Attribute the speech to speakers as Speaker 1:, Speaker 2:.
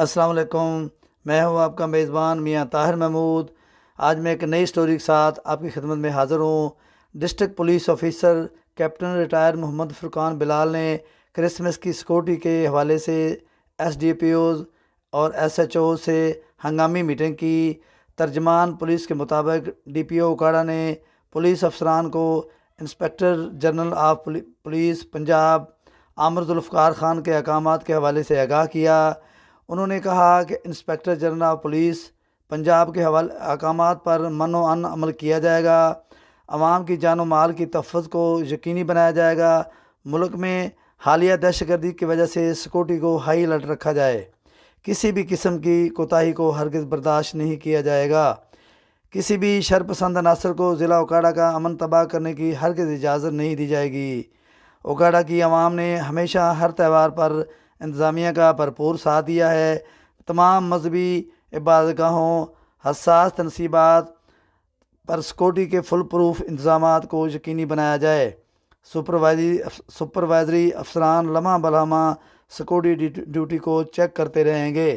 Speaker 1: السلام علیکم، میں ہوں آپ کا میزبان میاں طاہر محمود۔ آج میں ایک نئی سٹوری کے ساتھ آپ کی خدمت میں حاضر ہوں۔ District police officer captain retire Muhammad Furqan Bilal نے کرسمس کی سیکورٹی کے حوالے سے ایس ڈی پی اوز اور ایس ایچ او سے ہنگامی میٹنگ کی۔ ترجمان پولیس کے مطابق ڈی پی او اکاڑا نے پولیس افسران کو inspector general of police Punjab Amir Zulfiqar Khan کے احکامات کے حوالے سے آگاہ کیا۔ انہوں نے کہا کہ inspector general of police Punjab کے احکامات پر من و عن عمل کیا جائے گا، عوام کی جان و مال کی تحفظ کو یقینی بنایا جائے گا، ملک میں حالیہ دہشت گردی کی وجہ سے سیکورٹی کو ہائی الرٹ رکھا جائے، کسی بھی قسم کی کوتاہی کو ہرگز برداشت نہیں کیا جائے گا، کسی بھی شر پسند عناصر کو ضلع اوکاڑا کا امن تباہ کرنے کی ہرگز اجازت نہیں دی جائے گی۔ اوکاڑا کی عوام نے ہمیشہ ہر تہوار پر انتظامیہ کا بھرپور ساتھ دیا ہے۔ تمام مذہبی عبادت گاہوں، حساس تنصیبات پر سیکورٹی کے فل پروف انتظامات کو یقینی بنایا جائے۔ سپروائزری افسران لمحہ بلمحہ سیکورٹی ڈیوٹی کو چیک کرتے رہیں گے۔